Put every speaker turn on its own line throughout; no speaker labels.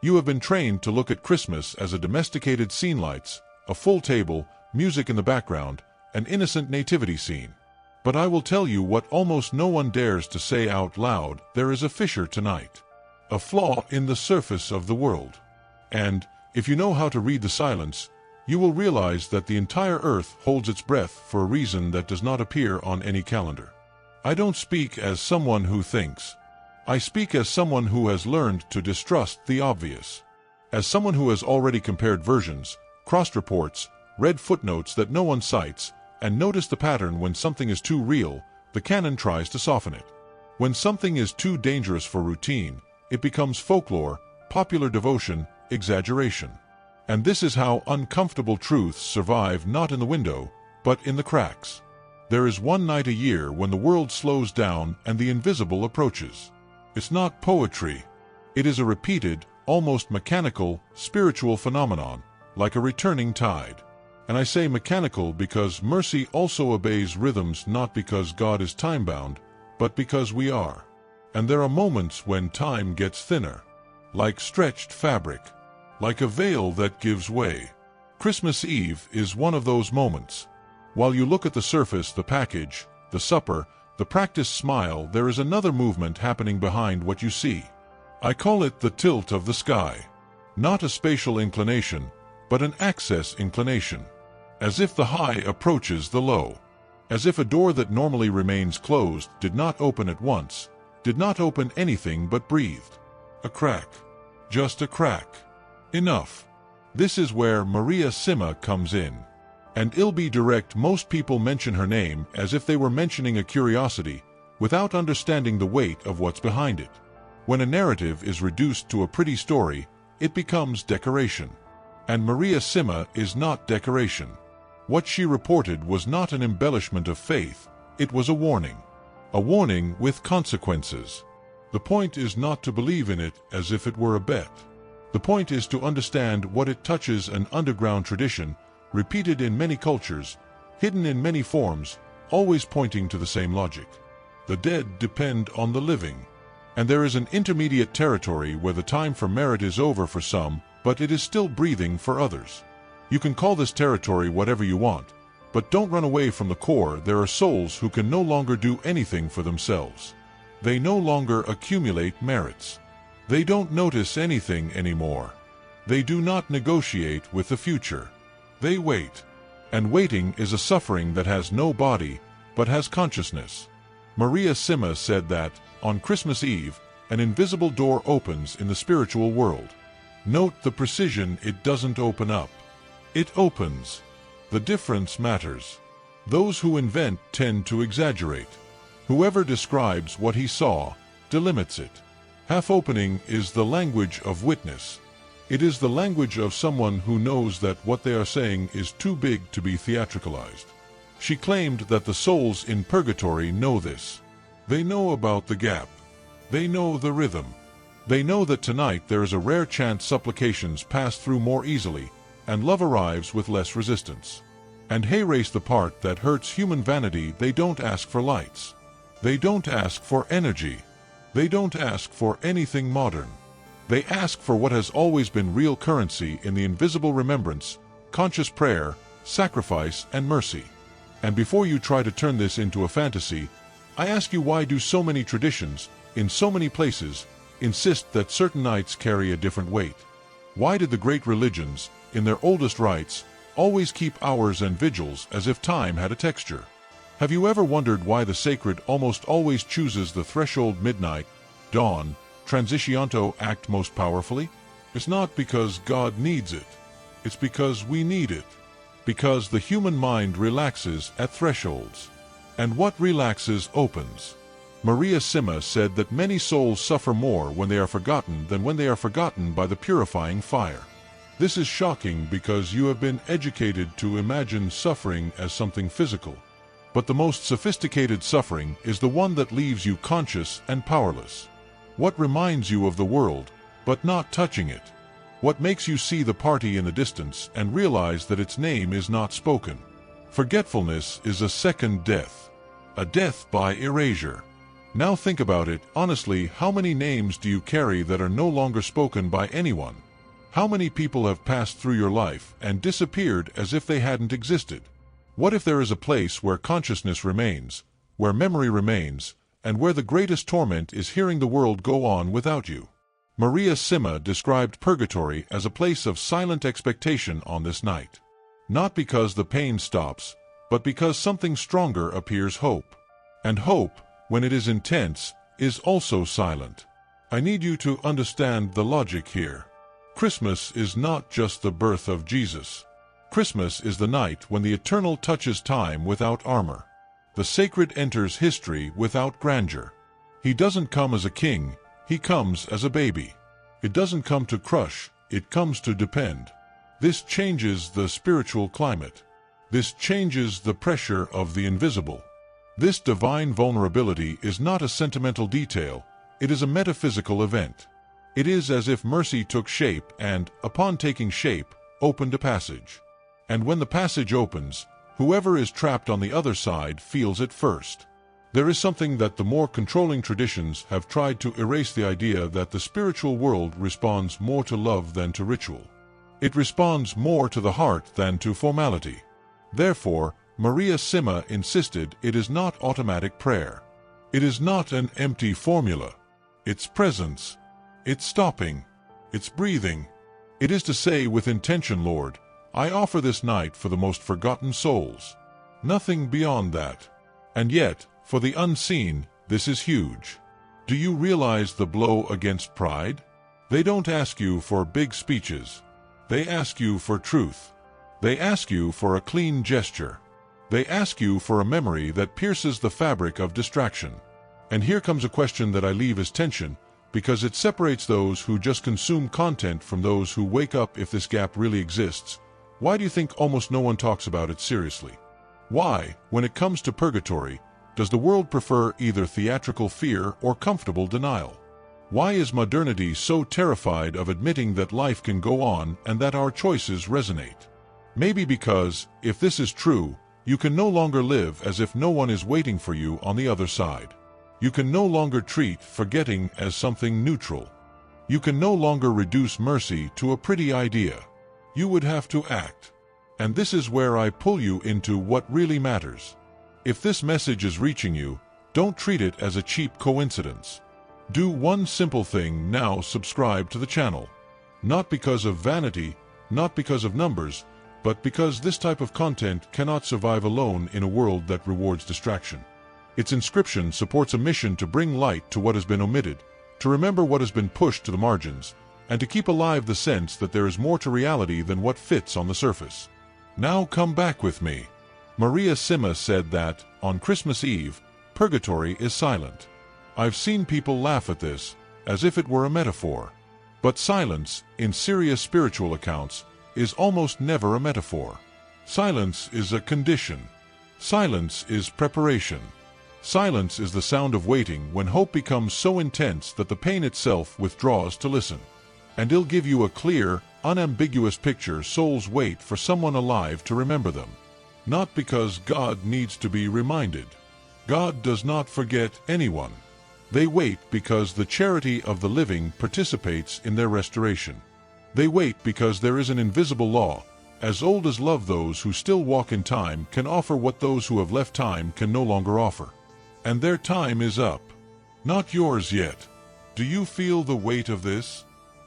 You have been trained to look at Christmas as a domesticated scene: lights, a full table, music in the background, an innocent nativity scene. But I will tell you what almost no one dares to say out loud: there is a fissure tonight. A flaw in the surface of the world. And, if you know how to read the silence, you will realize that the entire earth holds its breath for a reason that does not appear on any calendar. I don't speak as someone who thinks. I speak as someone who has learned to distrust the obvious. As someone who has already compared versions, crossed reports, read footnotes that no one cites, and noticed the pattern: when something is too real, the canon tries to soften it. When something is too dangerous for routine, it becomes folklore, popular devotion, exaggeration. And this is how uncomfortable truths survive, not in the window, but in the cracks. There is one night a year when the world slows down and the invisible approaches. It's not poetry. It is a repeated, almost mechanical, spiritual phenomenon, like a returning tide. And I say mechanical because mercy also obeys rhythms, not because God is time-bound, but because we are. And there are moments when time gets thinner, like stretched fabric, like a veil that gives way. Christmas Eve is one of those moments. While you look at the surface, the package, the supper, the practiced smile, there is another movement happening behind what you see. I call it the tilt of the sky. Not a spatial inclination, but an axis inclination. As if the high approaches the low. As if a door that normally remains closed did not open at once, did not open anything but breathed. A crack. Just a crack. Enough. This is where Maria Simma comes in. And I'll be direct: most people mention her name as if they were mentioning a curiosity, without understanding the weight of what's behind it. When a narrative is reduced to a pretty story, it becomes decoration. And Maria Simma is not decoration. What she reported was not an embellishment of faith, it was a warning. A warning with consequences. The point is not to believe in it as if it were a bet. The point is to understand what it touches: an underground tradition, repeated in many cultures, hidden in many forms, always pointing to the same logic. The dead depend on the living. And there is an intermediate territory where the time for merit is over for some, but it is still breathing for others. You can call this territory whatever you want, but don't run away from the core. There are souls who can no longer do anything for themselves. They no longer accumulate merits. They don't notice anything anymore. They do not negotiate with the future. They wait. And waiting is a suffering that has no body, but has consciousness. Maria Simma said that, on Christmas Eve, an invisible door opens in the spiritual world. Note the precision: it doesn't open up. It opens. The difference matters. Those who invent tend to exaggerate. Whoever describes what he saw delimits it. Half-opening is the language of witness. It is the language of someone who knows that what they are saying is too big to be theatricalized. She claimed that the souls in Purgatory know this. They know about the gap. They know the rhythm. They know that tonight there is a rare chance supplications pass through more easily, and love arrives with less resistance. And erase the part that hurts human vanity: they don't ask for lights. They don't ask for energy. They don't ask for anything modern. They ask for what has always been real currency in the invisible: remembrance, conscious prayer, sacrifice, and mercy. And before you try to turn this into a fantasy, I ask you, why do so many traditions, in so many places, insist that certain nights carry a different weight? Why did the great religions, in their oldest rites, always keep hours and vigils as if time had a texture? Have you ever wondered why the sacred almost always chooses the threshold: midnight, dawn, transitionto act most powerfully? It's not because God needs it. It's because we need it. Because the human mind relaxes at thresholds. And what relaxes opens. Maria Simma said that many souls suffer more when they are forgotten than when they are forgotten by the purifying fire. This is shocking because you have been educated to imagine suffering as something physical. But the most sophisticated suffering is the one that leaves you conscious and powerless. What reminds you of the world, but not touching it? What makes you see the party in the distance and realize that its name is not spoken? Forgetfulness is a second death. A death by erasure. Now think about it, honestly, how many names do you carry that are no longer spoken by anyone? How many people have passed through your life and disappeared as if they hadn't existed? What if there is a place where consciousness remains, where memory remains, and where the greatest torment is hearing the world go on without you? Maria Simma described Purgatory as a place of silent expectation on this night. Not because the pain stops, but because something stronger appears: hope. And hope, when it is intense, is also silent. I need you to understand the logic here. Christmas is not just the birth of Jesus. Christmas is the night when the eternal touches time without armor. The sacred enters history without grandeur. He doesn't come as a king, he comes as a baby. It doesn't come to crush, it comes to depend. This changes the spiritual climate. This changes the pressure of the invisible. This divine vulnerability is not a sentimental detail, it is a metaphysical event. It is as if mercy took shape and, upon taking shape, opened a passage. And when the passage opens, whoever is trapped on the other side feels it first. There is something that the more controlling traditions have tried to erase: the idea that the spiritual world responds more to love than to ritual. It responds more to the heart than to formality. Therefore, Maria Simma insisted it is not automatic prayer. It is not an empty formula. It's presence. It's stopping. It's breathing. It is to say with intention, Lord, I offer this night for the most forgotten souls. Nothing beyond that. And yet, for the unseen, this is huge. Do you realize the blow against pride? They don't ask you for big speeches. They ask you for truth. They ask you for a clean gesture. They ask you for a memory that pierces the fabric of distraction. And here comes a question that I leave as tension, because it separates those who just consume content from those who wake up. If this gap really exists, why do you think almost no one talks about it seriously? Why, when it comes to purgatory, does the world prefer either theatrical fear or comfortable denial? Why is modernity so terrified of admitting that life can go on and that our choices resonate? Maybe because, if this is true, you can no longer live as if no one is waiting for you on the other side. You can no longer treat forgetting as something neutral. You can no longer reduce mercy to a pretty idea. You would have to act. And this is where I pull you into what really matters. If this message is reaching you, don't treat it as a cheap coincidence. Do one simple thing now: subscribe to the channel. Not because of vanity, not because of numbers, but because this type of content cannot survive alone in a world that rewards distraction. Its inscription supports a mission to bring light to what has been omitted, to remember what has been pushed to the margins, and to keep alive the sense that there is more to reality than what fits on the surface. Now come back with me. Maria Simma said that, on Christmas Eve, purgatory is silent. I've seen people laugh at this, as if it were a metaphor. But silence, in serious spiritual accounts, is almost never a metaphor. Silence is a condition. Silence is preparation. Silence is the sound of waiting when hope becomes so intense that the pain itself withdraws to listen. And it'll give you a clear, unambiguous picture. Souls wait for someone alive to remember them. Not because God needs to be reminded. God does not forget anyone. They wait because the charity of the living participates in their restoration. They wait because there is an invisible law, as old as love. Those who still walk in time can offer what those who have left time can no longer offer. And their time is up. Not yours yet. Do you feel the weight of this?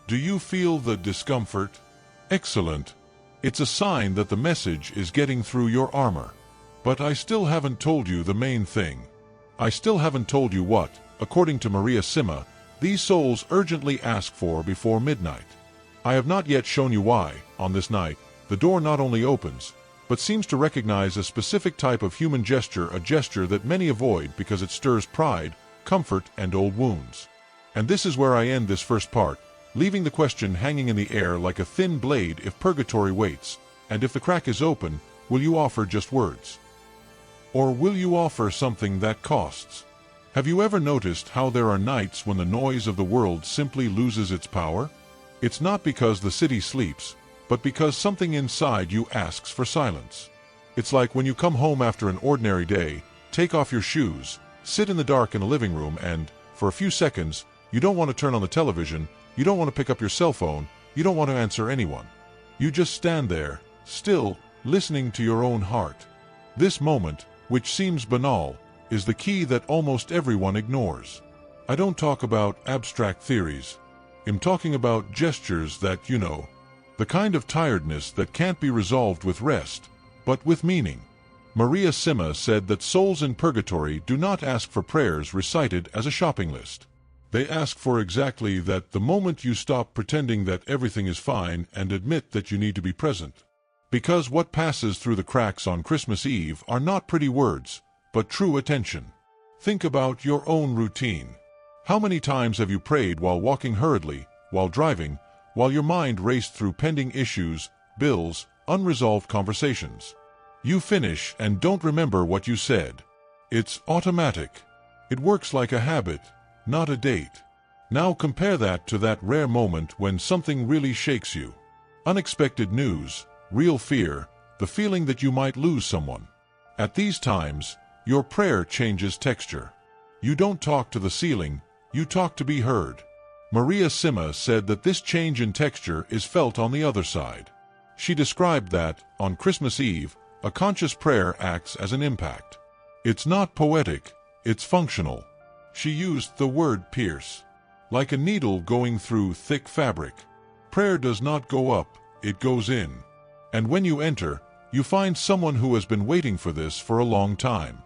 Do you feel the discomfort? Excellent. It's a sign that the message is getting through your armor. But I still haven't told you the main thing. I still haven't told you what, according to Maria Simma, these souls urgently ask for before midnight. I have not yet shown you why, on this night, the door not only opens, but seems to recognize a specific type of human gesture, a gesture that many avoid because it stirs pride, comfort, and old wounds. And this is where I end this first part, leaving the question hanging in the air like a thin blade. If purgatory waits, and if the crack is open, will you offer just words? Or will you offer something that costs? Have you ever noticed how there are nights when the noise of the world simply loses its power? It's not because the city sleeps, but because something inside you asks for silence. It's like when you come home after an ordinary day, take off your shoes, sit in the dark in a living room and, for a few seconds, you don't want to turn on the television, you don't want to pick up your cell phone, you don't want to answer anyone. You just stand there, still, listening to your own heart. This moment, which seems banal, is the key that almost everyone ignores. I don't talk about abstract theories. I'm talking about gestures that, the kind of tiredness that can't be resolved with rest, but with meaning. Maria Simma said that souls in purgatory do not ask for prayers recited as a shopping list. They ask for exactly that: the moment you stop pretending that everything is fine and admit that you need to be present. Because what passes through the cracks on Christmas Eve are not pretty words, but true attention. Think about your own routine. How many times have you prayed while walking hurriedly, while driving, while your mind raced through pending issues, bills, unresolved conversations? You finish and don't remember what you said. It's automatic. It works like a habit, not a date. Now compare that to that rare moment when something really shakes you. Unexpected news, real fear, the feeling that you might lose someone. At these times, your prayer changes texture. You don't talk to the ceiling, you talk to be heard. Maria Simma said that this change in texture is felt on the other side. She described that, on Christmas Eve, a conscious prayer acts as an impact. It's not poetic, it's functional. She used the word pierce. Like a needle going through thick fabric. Prayer does not go up, it goes in. And when you enter, you find someone who has been waiting for this for a long time.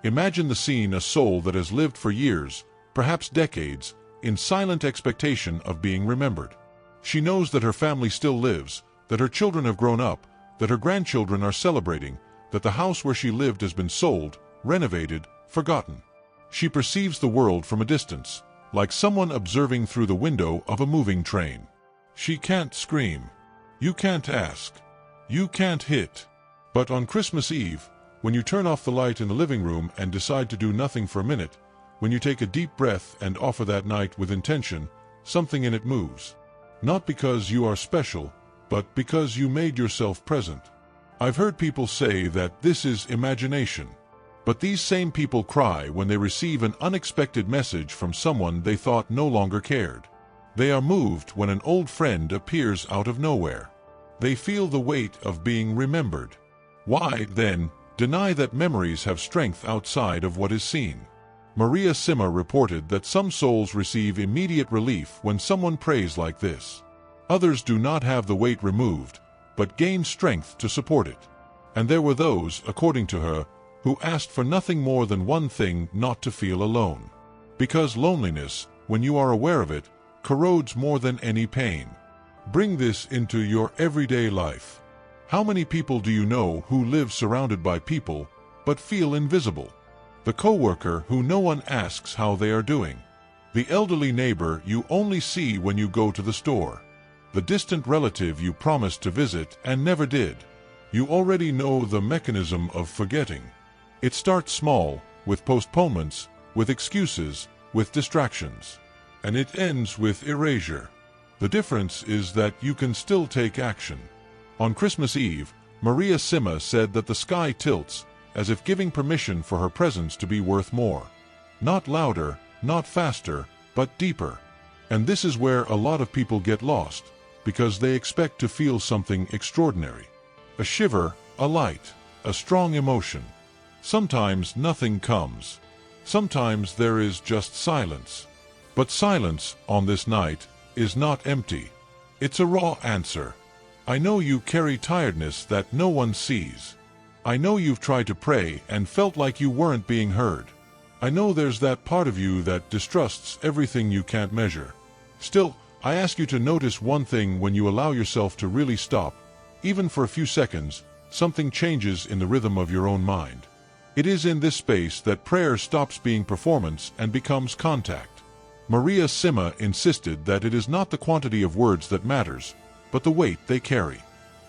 Imagine the scene: a soul that has lived for years, perhaps decades, in silent expectation of being remembered. She knows that her family still lives, that her children have grown up, that her grandchildren are celebrating, that the house where she lived has been sold, renovated, forgotten. She perceives the world from a distance, like someone observing through the window of a moving train. She can't scream. You can't ask. You can't hit. But on Christmas Eve, when you turn off the light in the living room and decide to do nothing for a minute, when you take a deep breath and offer that night with intention, something in it moves. Not because you are special, but because you made yourself present. I've heard people say that this is imagination. But these same people cry when they receive an unexpected message from someone they thought no longer cared. They are moved when an old friend appears out of nowhere. They feel the weight of being remembered. Why, then, deny that memories have strength outside of what is seen? Maria Simma reported that some souls receive immediate relief when someone prays like this. Others do not have the weight removed, but gain strength to support it. And there were those, according to her, who asked for nothing more than one thing: not to feel alone. Because loneliness, when you are aware of it, corrodes more than any pain. Bring this into your everyday life. How many people do you know who live surrounded by people, but feel invisible? The coworker who no one asks how they are doing. The elderly neighbor you only see when you go to the store. The distant relative you promised to visit and never did. You already know the mechanism of forgetting. It starts small, with postponements, with excuses, with distractions. And it ends with erasure. The difference is that you can still take action. On Christmas Eve, Maria Simma said that the sky tilts, as if giving permission for her presence to be worth more. Not louder, not faster, but deeper. And this is where a lot of people get lost, because they expect to feel something extraordinary. A shiver, a light, a strong emotion. Sometimes nothing comes. Sometimes there is just silence. But silence, on this night, is not empty. It's a raw answer. I know you carry tiredness that no one sees. I know you've tried to pray and felt like you weren't being heard. I know there's that part of you that distrusts everything you can't measure. Still, I ask you to notice one thing: when you allow yourself to really stop, even for a few seconds, something changes in the rhythm of your own mind. It is in this space that prayer stops being performance and becomes contact. Maria Simma insisted that it is not the quantity of words that matters, but the weight they carry.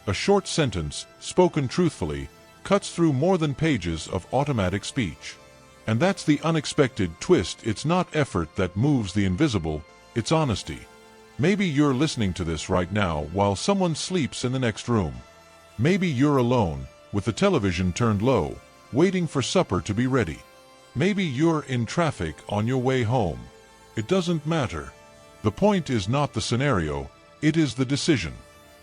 A short sentence, spoken truthfully, cuts through more than pages of automatic speech. And that's the unexpected twist: it's not effort that moves the invisible, it's honesty. Maybe you're listening to this right now while someone sleeps in the next room. Maybe you're alone, with the television turned low, waiting for supper to be ready. Maybe you're in traffic on your way home. It doesn't matter. The point is not the scenario, it is the decision.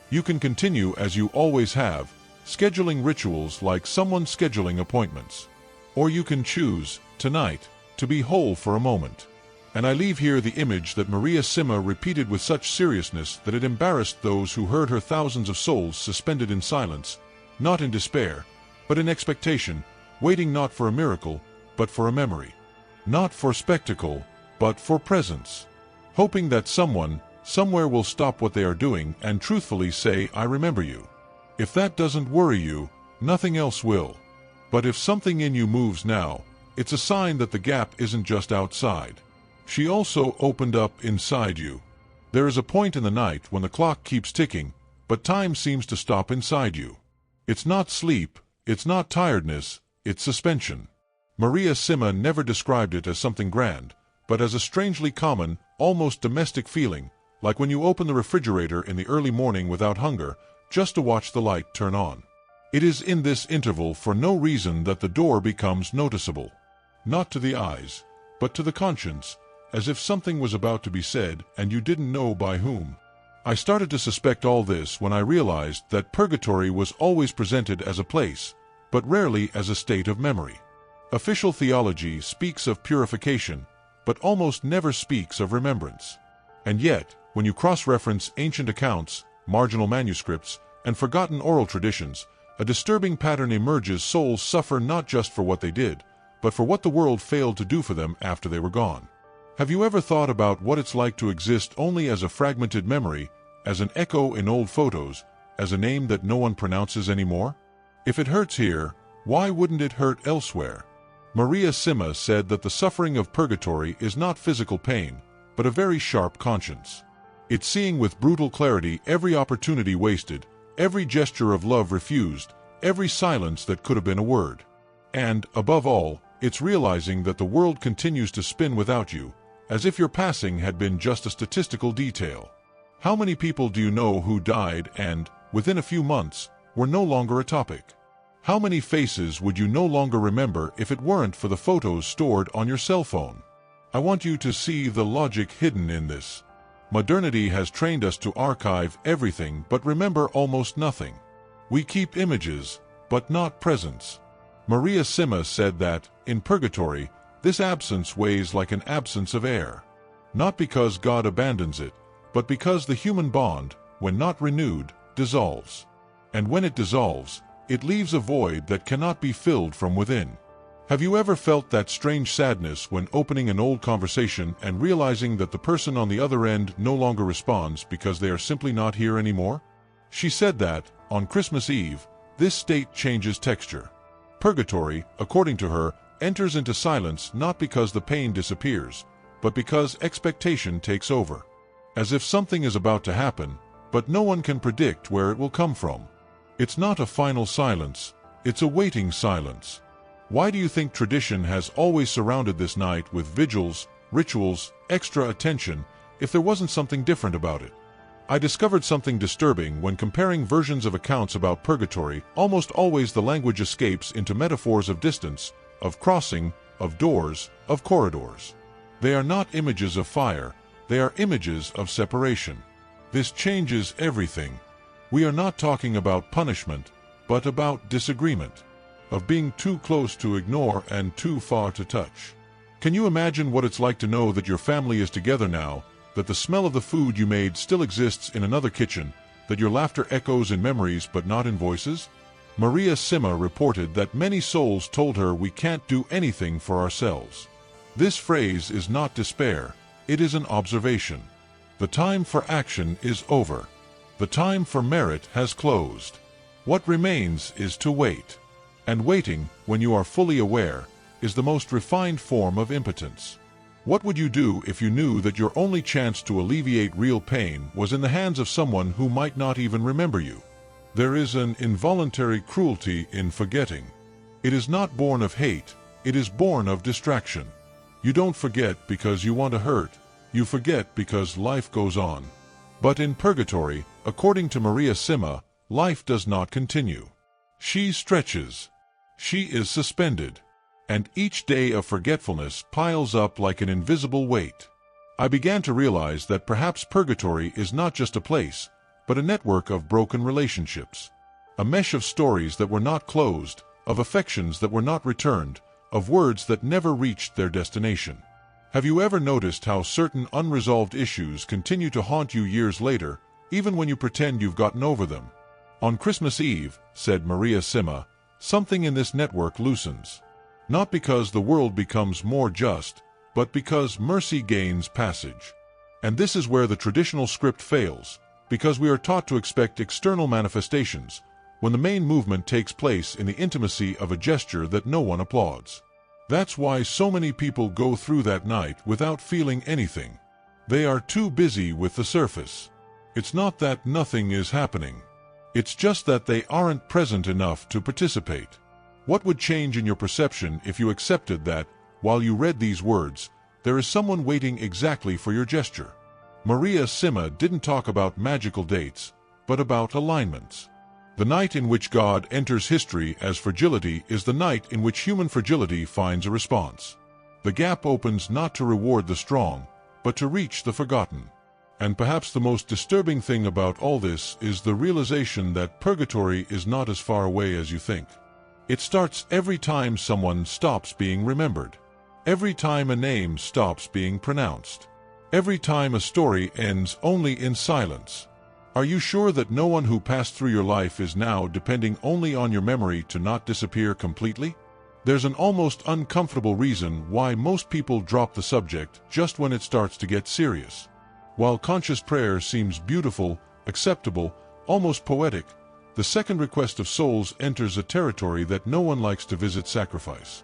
You can continue as you always have, scheduling rituals like someone scheduling appointments. Or you can choose, tonight, to be whole for a moment. And I leave here the image that Maria Simma repeated with such seriousness that it embarrassed those who heard her, thousands of souls suspended in silence, not in despair, but in expectation, waiting not for a miracle, but for a memory. Not for spectacle, but for presence. Hoping that someone, somewhere will stop what they are doing and truthfully say, I remember you. If that doesn't worry you, nothing else will. But if something in you moves now, it's a sign that the gap isn't just outside. She also opened up inside you. There is a point in the night when the clock keeps ticking, but time seems to stop inside you. It's not sleep, it's not tiredness, it's suspension. Maria Simma never described it as something grand, but as a strangely common, almost domestic feeling, like when you open the refrigerator in the early morning without hunger, just to watch the light turn on. It is in this interval for no reason that the door becomes noticeable. Not to the eyes, but to the conscience, as if something was about to be said and you didn't know by whom. I started to suspect all this when I realized that purgatory was always presented as a place, but rarely as a state of memory. Official theology speaks of purification, but almost never speaks of remembrance. And yet, when you cross-reference ancient accounts, marginal manuscripts, and forgotten oral traditions, a disturbing pattern emerges. Souls suffer not just for what they did, but for what the world failed to do for them after they were gone. Have you ever thought about what it's like to exist only as a fragmented memory, as an echo in old photos, as a name that no one pronounces anymore? If it hurts here, why wouldn't it hurt elsewhere? Maria Simma said that the suffering of purgatory is not physical pain, but a very sharp conscience. It's seeing with brutal clarity every opportunity wasted, every gesture of love refused, every silence that could have been a word. And, above all, it's realizing that the world continues to spin without you, as if your passing had been just a statistical detail. How many people do you know who died and, within a few months, were no longer a topic? How many faces would you no longer remember if it weren't for the photos stored on your cell phone? I want you to see the logic hidden in this. Modernity has trained us to archive everything but remember almost nothing. We keep images, but not presence. Maria Simma said that, in purgatory, this absence weighs like an absence of air. Not because God abandons it, but because the human bond, when not renewed, dissolves. And when it dissolves, it leaves a void that cannot be filled from within. Have you ever felt that strange sadness when opening an old conversation and realizing that the person on the other end no longer responds because they are simply not here anymore? She said that, on Christmas Eve, this state changes texture. Purgatory, according to her, enters into silence not because the pain disappears, but because expectation takes over. As if something is about to happen, but no one can predict where it will come from. It's not a final silence, it's a waiting silence. Why do you think tradition has always surrounded this night with vigils, rituals, extra attention, if there wasn't something different about it? I discovered something disturbing when comparing versions of accounts about purgatory. Almost always the language escapes into metaphors of distance, of crossing, of doors, of corridors. They are not images of fire, they are images of separation. This changes everything. We are not talking about punishment, but about disagreement. Of being too close to ignore and too far to touch. Can you imagine what it's like to know that your family is together now, that the smell of the food you made still exists in another kitchen, that your laughter echoes in memories but not in voices? Maria Simma reported that many souls told her we can't do anything for ourselves. This phrase is not despair, it is an observation. The time for action is over. The time for merit has closed. What remains is to wait. And waiting, when you are fully aware, is the most refined form of impotence. What would you do if you knew that your only chance to alleviate real pain was in the hands of someone who might not even remember you? There is an involuntary cruelty in forgetting. It is not born of hate, it is born of distraction. You don't forget because you want to hurt, you forget because life goes on. But in purgatory, according to Maria Simma, life does not continue. She stretches. She is suspended. And each day of forgetfulness piles up like an invisible weight. I began to realize that perhaps purgatory is not just a place, but a network of broken relationships. A mesh of stories that were not closed, of affections that were not returned, of words that never reached their destination. Have you ever noticed how certain unresolved issues continue to haunt you years later, even when you pretend you've gotten over them? On Christmas Eve, said Maria Simma, something in this network loosens. Not because the world becomes more just, but because mercy gains passage. And this is where the traditional script fails, because we are taught to expect external manifestations, when the main movement takes place in the intimacy of a gesture that no one applauds. That's why so many people go through that night without feeling anything. They are too busy with the surface. It's not that nothing is happening. It's just that they aren't present enough to participate. What would change in your perception if you accepted that, while you read these words, there is someone waiting exactly for your gesture? Maria Simma didn't talk about magical dates, but about alignments. The night in which God enters history as fragility is the night in which human fragility finds a response. The gap opens not to reward the strong, but to reach the forgotten. And perhaps the most disturbing thing about all this is the realization that purgatory is not as far away as you think. It starts every time someone stops being remembered. Every time a name stops being pronounced. Every time a story ends only in silence. Are you sure that no one who passed through your life is now depending only on your memory to not disappear completely? There's an almost uncomfortable reason why most people drop the subject just when it starts to get serious. While conscious prayer seems beautiful, acceptable, almost poetic, the second request of souls enters a territory that no one likes to visit: sacrifice.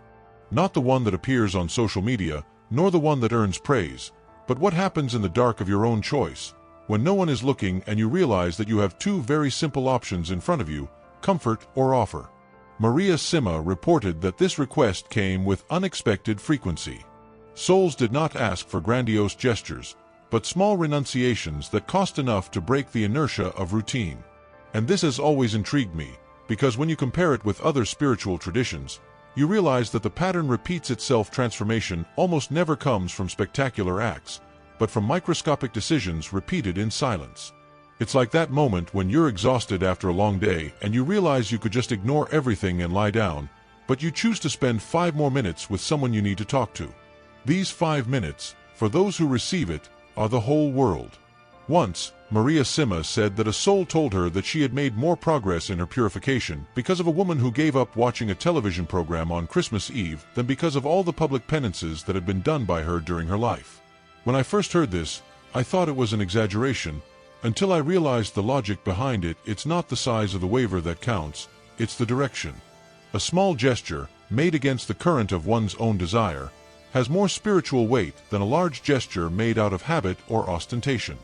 Not the one that appears on social media, nor the one that earns praise, but what happens in the dark of your own choice, when no one is looking and you realize that you have two very simple options in front of you: comfort or offer. Maria Simma reported that this request came with unexpected frequency. Souls did not ask for grandiose gestures, but small renunciations that cost enough to break the inertia of routine. And this has always intrigued me, because when you compare it with other spiritual traditions, you realize that the pattern repeats itself. Transformation almost never comes from spectacular acts, but from microscopic decisions repeated in silence. It's like that moment when you're exhausted after a long day and you realize you could just ignore everything and lie down, but you choose to spend 5 more minutes with someone you need to talk to. These 5 minutes, for those who receive it, are the whole world. Once, Maria Simma said that a soul told her that she had made more progress in her purification because of a woman who gave up watching a television program on Christmas Eve than because of all the public penances that had been done by her during her life. When I first heard this, I thought it was an exaggeration, until I realized the logic behind it. It's not the size of the waver that counts, it's the direction. A small gesture, made against the current of one's own desire, has more spiritual weight than a large gesture made out of habit or ostentation.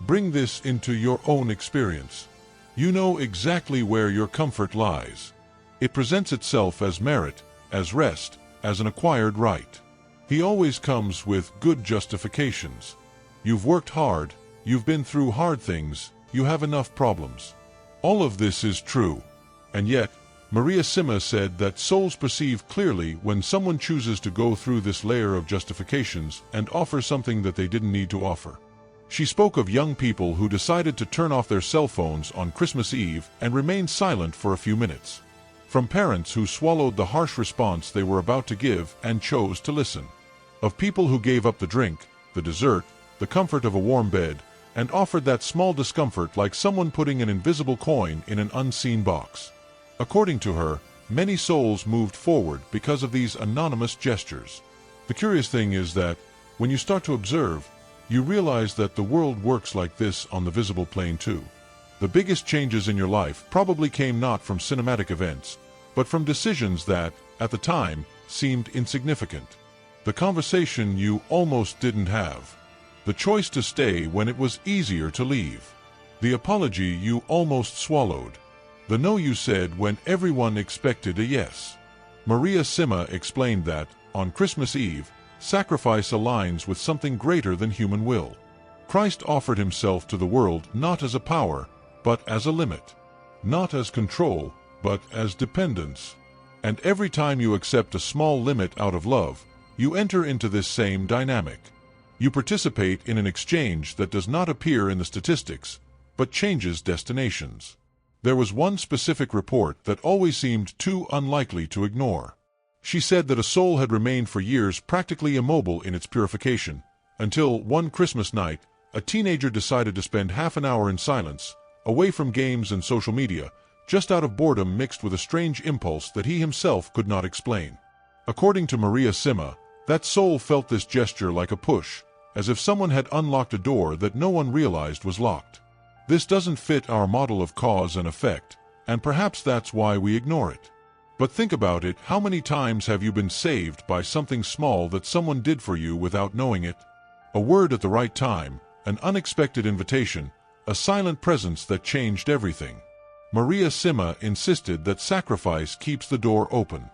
Bring this into your own experience. You know exactly where your comfort lies. It presents itself as merit, as rest, as an acquired right. He always comes with good justifications. You've worked hard, you've been through hard things, you have enough problems. All of this is true. And yet, Maria Simma said that souls perceive clearly when someone chooses to go through this layer of justifications and offer something that they didn't need to offer. She spoke of young people who decided to turn off their cell phones on Christmas Eve and remain silent for a few minutes. From parents who swallowed the harsh response they were about to give and chose to listen. Of people who gave up the drink, the dessert, the comfort of a warm bed, and offered that small discomfort like someone putting an invisible coin in an unseen box. According to her, many souls moved forward because of these anonymous gestures. The curious thing is that, when you start to observe, you realize that the world works like this on the visible plane too. The biggest changes in your life probably came not from cinematic events, but from decisions that, at the time, seemed insignificant. The conversation you almost didn't have. The choice to stay when it was easier to leave. The apology you almost swallowed. The no you said when everyone expected a yes. Maria Simma explained that, on Christmas Eve, sacrifice aligns with something greater than human will. Christ offered himself to the world not as a power, but as a limit. Not as control, but as dependence. And every time you accept a small limit out of love, you enter into this same dynamic. You participate in an exchange that does not appear in the statistics, but changes destinations. There was one specific report that always seemed too unlikely to ignore. She said that a soul had remained for years practically immobile in its purification, until one Christmas night, a teenager decided to spend half an hour in silence, away from games and social media, just out of boredom mixed with a strange impulse that he himself could not explain. According to Maria Simma, that soul felt this gesture like a push, as if someone had unlocked a door that no one realized was locked. This doesn't fit our model of cause and effect, and perhaps that's why we ignore it. But think about it, how many times have you been saved by something small that someone did for you without knowing it? A word at the right time, an unexpected invitation, a silent presence that changed everything. Maria Simma insisted that sacrifice keeps the door open.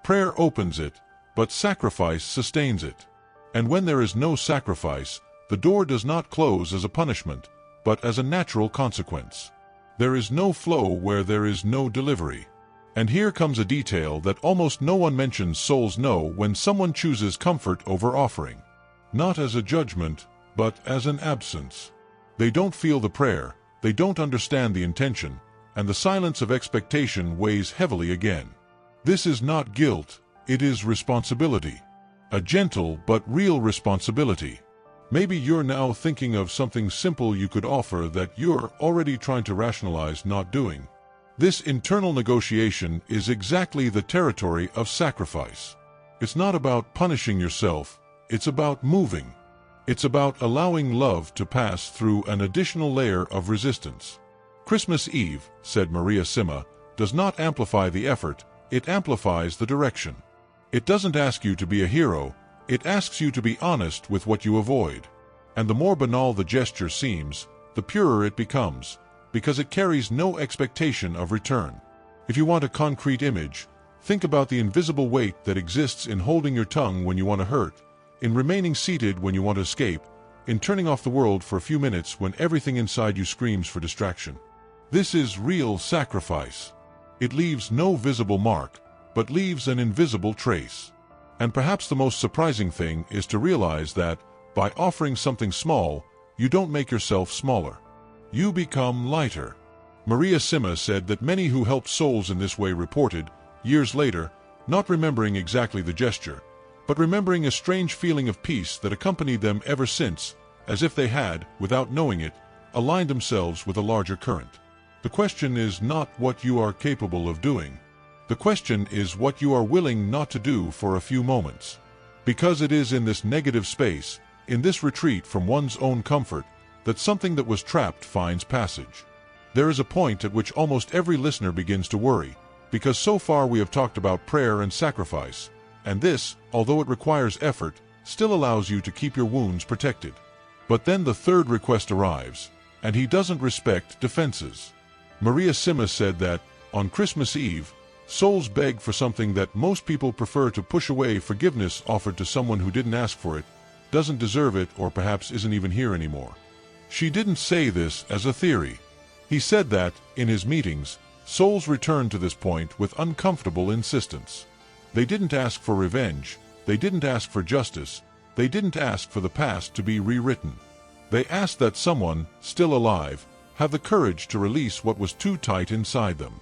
Prayer opens it, but sacrifice sustains it. And when there is no sacrifice, the door does not close as a punishment, but as a natural consequence. There is no flow where there is no delivery. And here comes a detail that almost no one mentions. Souls know when someone chooses comfort over offering. Not as a judgment, but as an absence. They don't feel the prayer, they don't understand the intention, and the silence of expectation weighs heavily again. This is not guilt, it is responsibility. A gentle but real responsibility. Maybe you're now thinking of something simple you could offer that you're already trying to rationalize not doing. This internal negotiation is exactly the territory of sacrifice. It's not about punishing yourself, it's about moving. It's about allowing love to pass through an additional layer of resistance. Christmas Eve, said Maria Simma, does not amplify the effort, it amplifies the direction. It doesn't ask you to be a hero, it asks you to be honest with what you avoid. And the more banal the gesture seems, the purer it becomes, because it carries no expectation of return. If you want a concrete image, think about the invisible weight that exists in holding your tongue when you want to hurt, in remaining seated when you want to escape, in turning off the world for a few minutes when everything inside you screams for distraction. This is real sacrifice. It leaves no visible mark, but leaves an invisible trace. And perhaps the most surprising thing is to realize that, by offering something small, you don't make yourself smaller. You become lighter. Maria Simma said that many who helped souls in this way reported, years later, not remembering exactly the gesture, but remembering a strange feeling of peace that accompanied them ever since, as if they had, without knowing it, aligned themselves with a larger current. The question is not what you are capable of doing. The question is what you are willing not to do for a few moments. Because it is in this negative space, in this retreat from one's own comfort, that something that was trapped finds passage. There is a point at which almost every listener begins to worry, because so far we have talked about prayer and sacrifice, and this, although it requires effort, still allows you to keep your wounds protected. But then the third request arrives, and he doesn't respect defenses. Maria Simma said that, on Christmas Eve, souls beg for something that most people prefer to push away. Forgiveness offered to someone who didn't ask for it, doesn't deserve it, or perhaps isn't even here anymore. She didn't say this as a theory. He said that, in his meetings, souls return to this point with uncomfortable insistence. They didn't ask for revenge, they didn't ask for justice, they didn't ask for the past to be rewritten. They asked that someone, still alive, have the courage to release what was too tight inside them.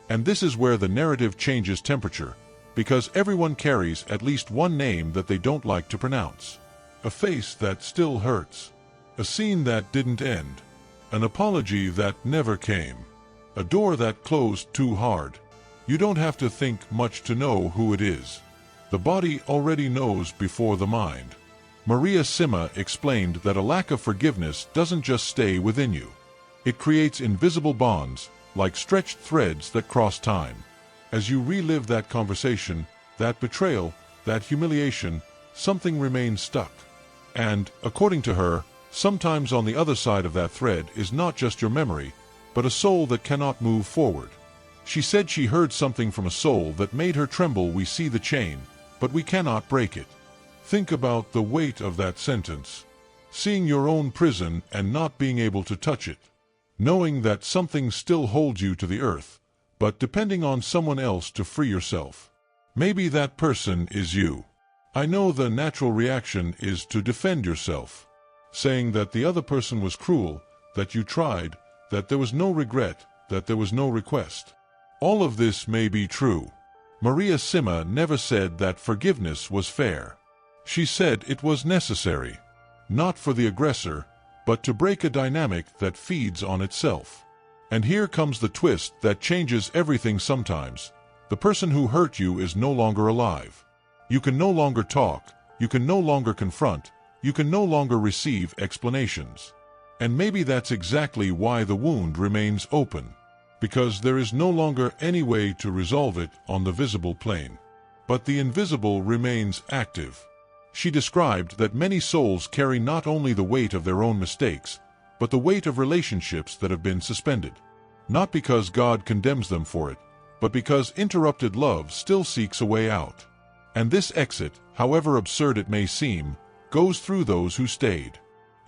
And this is where the narrative changes temperature, because everyone carries at least one name that they don't like to pronounce. A face that still hurts. A scene that didn't end. An apology that never came. A door that closed too hard. You don't have to think much to know who it is. The body already knows before the mind. Maria Simma explained that a lack of forgiveness doesn't just stay within you. It creates invisible bonds, like stretched threads that cross time. As you relive that conversation, that betrayal, that humiliation, something remains stuck. And, according to her, sometimes on the other side of that thread is not just your memory, but a soul that cannot move forward. She said she heard something from a soul that made her tremble. We see the chain, but we cannot break it. Think about the weight of that sentence. Seeing your own prison and not being able to touch it. Knowing that something still holds you to the earth, but depending on someone else to free yourself. Maybe that person is you. I know the natural reaction is to defend yourself, saying that the other person was cruel, that you tried, that there was no regret, that there was no request. All of this may be true. Maria Simma never said that forgiveness was fair. She said it was necessary, not for the aggressor, but to break a dynamic that feeds on itself. And here comes the twist that changes everything sometimes. The person who hurt you is no longer alive. You can no longer talk, you can no longer confront, you can no longer receive explanations. And maybe that's exactly why the wound remains open, because there is no longer any way to resolve it on the visible plane. But the invisible remains active. She described that many souls carry not only the weight of their own mistakes, but the weight of relationships that have been suspended. Not because God condemns them for it, but because interrupted love still seeks a way out. And this exit, however absurd it may seem, goes through those who stayed.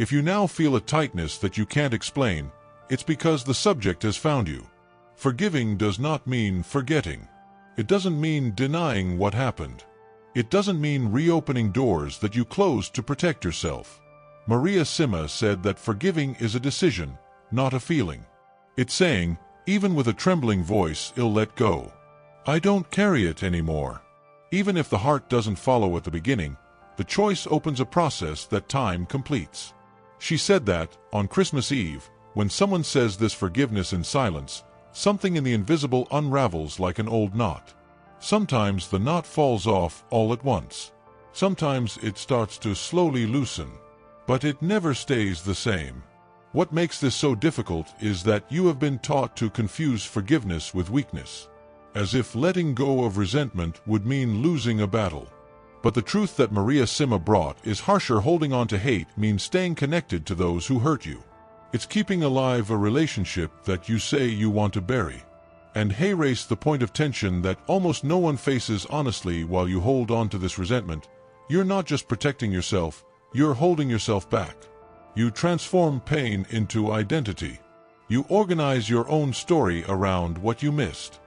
If you now feel a tightness that you can't explain, it's because the subject has found you. Forgiving does not mean forgetting. It doesn't mean denying what happened. It doesn't mean reopening doors that you closed to protect yourself. Maria Simma said that forgiving is a decision, not a feeling. It's saying, even with a trembling voice, I'll let go. I don't carry it anymore. Even if the heart doesn't follow at the beginning, the choice opens a process that time completes. She said that, on Christmas Eve, when someone says this forgiveness in silence, something in the invisible unravels like an old knot. Sometimes the knot falls off all at once. Sometimes it starts to slowly loosen. But it never stays the same. What makes this so difficult is that you have been taught to confuse forgiveness with weakness, as if letting go of resentment would mean losing a battle. But the truth that Maria Simma brought is harsher. Holding on to hate means staying connected to those who hurt you. It's keeping alive a relationship that you say you want to bury. And erase the point of tension that almost no one faces honestly. While you hold on to this resentment, you're not just protecting yourself, you're holding yourself back. You transform pain into identity. You organize your own story around what you missed.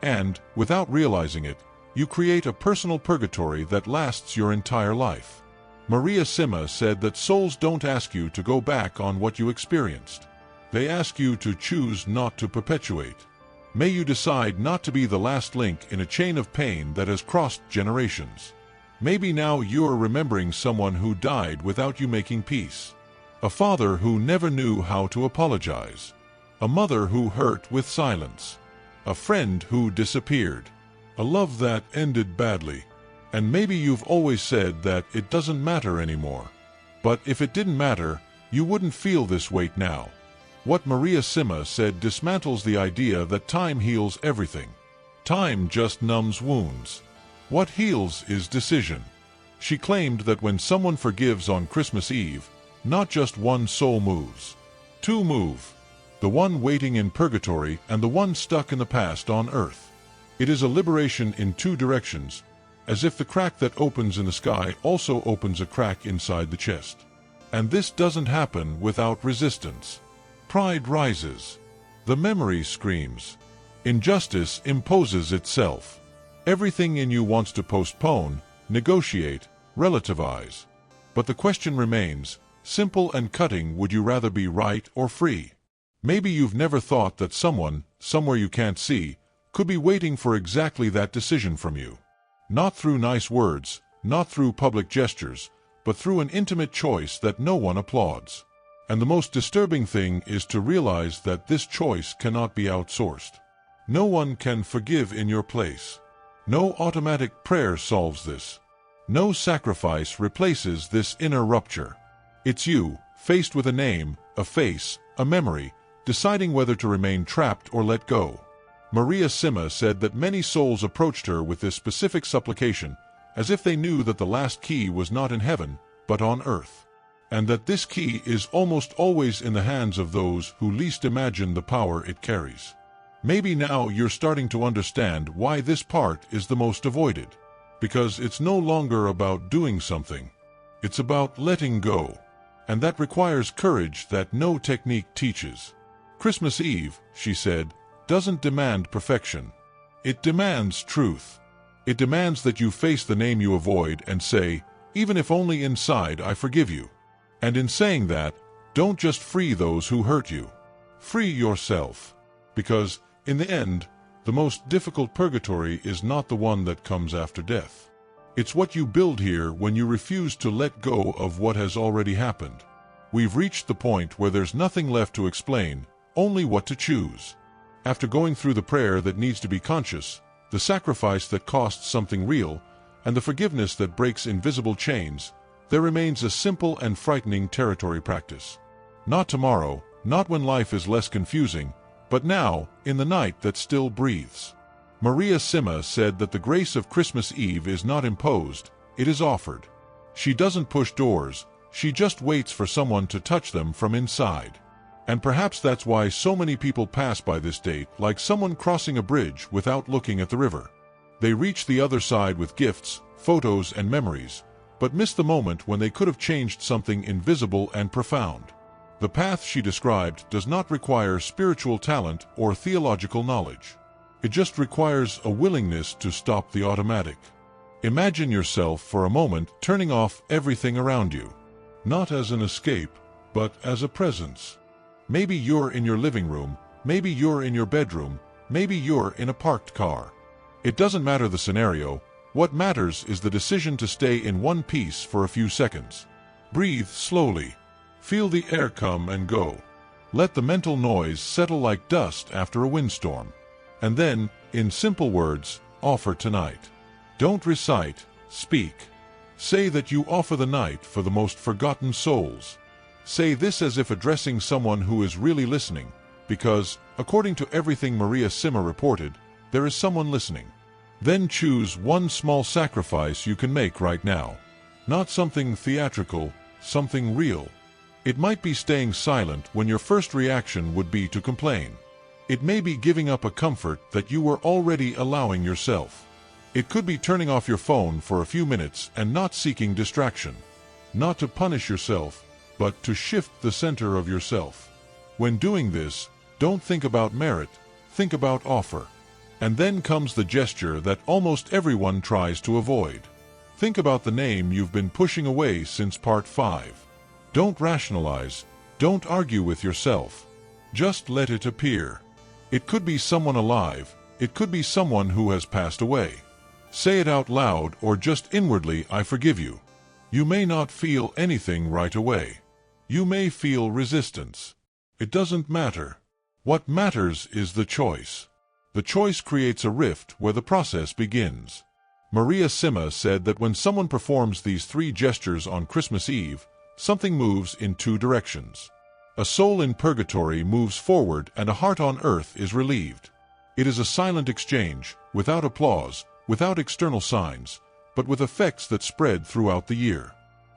And, without realizing it, you create a personal purgatory that lasts your entire life. Maria Simma said that souls don't ask you to go back on what you experienced. They ask you to choose not to perpetuate. May you decide not to be the last link in a chain of pain that has crossed generations. Maybe now you're remembering someone who died without you making peace. A father who never knew how to apologize. A mother who hurt with silence. A friend who disappeared. A love that ended badly. And maybe you've always said that it doesn't matter anymore. But if it didn't matter, you wouldn't feel this weight now. What Maria Simma said dismantles the idea that time heals everything. Time just numbs wounds. What heals is decision. She claimed that when someone forgives on Christmas Eve, not just one soul moves. Two move. The one waiting in purgatory and the one stuck in the past on earth. It is a liberation in two directions, as if the crack that opens in the sky also opens a crack inside the chest. And this doesn't happen without resistance. Pride rises. The memory screams. Injustice imposes itself. Everything in you wants to postpone, negotiate, relativize. But the question remains, simple and cutting: would you rather be right or free? Maybe you've never thought that someone, somewhere you can't see, could be waiting for exactly that decision from you. Not through nice words, not through public gestures, but through an intimate choice that no one applauds. And the most disturbing thing is to realize that this choice cannot be outsourced. No one can forgive in your place. No automatic prayer solves this. No sacrifice replaces this inner rupture. It's you, faced with a name, a face, a memory, deciding whether to remain trapped or let go. Maria Simma said that many souls approached her with this specific supplication, as if they knew that the last key was not in heaven, but on earth. And that this key is almost always in the hands of those who least imagine the power it carries. Maybe now you're starting to understand why this part is the most avoided. Because it's no longer about doing something. It's about letting go. And that requires courage that no technique teaches. Christmas Eve, she said, doesn't demand perfection. It demands truth. It demands that you face the name you avoid and say, even if only inside, I forgive you. And in saying that, don't just free those who hurt you. Free yourself. Because, in the end, the most difficult purgatory is not the one that comes after death. It's what you build here when you refuse to let go of what has already happened. We've reached the point where there's nothing left to explain, only what to choose. After going through the prayer that needs to be conscious, the sacrifice that costs something real, and the forgiveness that breaks invisible chains, there remains a simple and frightening territory practice. Not tomorrow, not when life is less confusing, but now, in the night that still breathes. Maria Simma said that the grace of Christmas Eve is not imposed, it is offered. She doesn't push doors, she just waits for someone to touch them from inside. And perhaps that's why so many people pass by this date like someone crossing a bridge without looking at the river. They reach the other side with gifts, photos, and memories, but miss the moment when they could have changed something invisible and profound. The path she described does not require spiritual talent or theological knowledge. It just requires a willingness to stop the automatic. Imagine yourself for a moment turning off everything around you. Not as an escape, but as a presence. Maybe you're in your living room, maybe you're in your bedroom, maybe you're in a parked car. It doesn't matter the scenario, what matters is the decision to stay in one piece for a few seconds. Breathe slowly. Feel the air come and go. Let the mental noise settle like dust after a windstorm. And then, in simple words, offer tonight. Don't recite, speak. Say that you offer the night for the most forgotten souls. Say this as if addressing someone who is really listening, because, according to everything Maria Simma reported, there is someone listening. Then choose one small sacrifice you can make right now. Not something theatrical, something real. It might be staying silent when your first reaction would be to complain. It may be giving up a comfort that you were already allowing yourself. It could be turning off your phone for a few minutes and not seeking distraction. Not to punish yourself, but to shift the center of yourself. When doing this, don't think about merit, think about offer. And then comes the gesture that almost everyone tries to avoid. Think about the name you've been pushing away since part 5. Don't rationalize, don't argue with yourself. Just let it appear. It could be someone alive, it could be someone who has passed away. Say it out loud or just inwardly, I forgive you. You may not feel anything right away. You may feel resistance. It doesn't matter. What matters is the choice. The choice creates a rift where the process begins. Maria Simma said that when someone performs these 3 gestures on Christmas Eve, something moves in 2 directions. A soul in purgatory moves forward and a heart on earth is relieved. It is a silent exchange, without applause, without external signs, but with effects that spread throughout the year.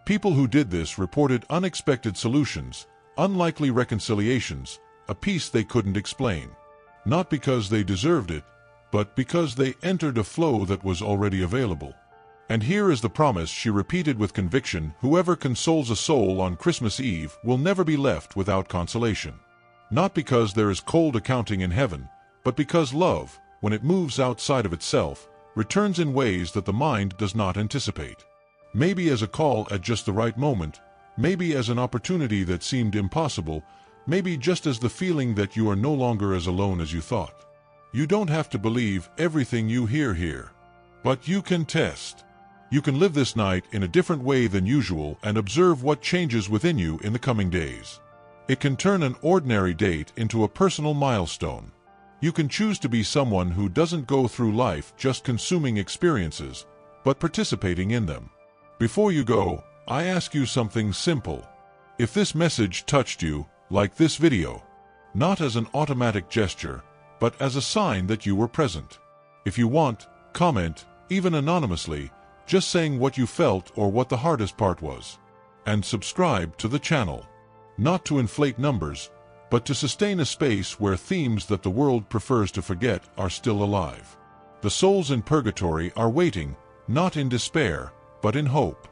People who did this reported unexpected solutions, unlikely reconciliations, a peace they couldn't explain. Not because they deserved it, but because they entered a flow that was already available. And here is the promise she repeated with conviction: whoever consoles a soul on Christmas Eve will never be left without consolation. Not because there is cold accounting in heaven, but because love, when it moves outside of itself, returns in ways that the mind does not anticipate. Maybe as a call at just the right moment, maybe as an opportunity that seemed impossible, maybe just as the feeling that you are no longer as alone as you thought. You don't have to believe everything you hear here, but you can test. You can live this night in a different way than usual and observe what changes within you in the coming days. It can turn an ordinary date into a personal milestone. You can choose to be someone who doesn't go through life just consuming experiences, but participating in them. Before you go, I ask you something simple. If this message touched you, like this video, not as an automatic gesture, but as a sign that you were present. If you want, comment, even anonymously, just saying what you felt or what the hardest part was. And subscribe to the channel. Not to inflate numbers, but to sustain a space where themes that the world prefers to forget are still alive. The souls in purgatory are waiting, not in despair, but in hope.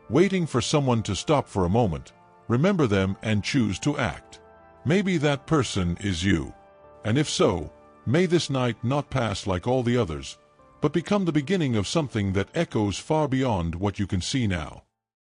Waiting for someone to stop for a moment, remember them and choose to act. Maybe that person is you. And if so, may this night not pass like all the others, but become the beginning of something that echoes far beyond what you can see now.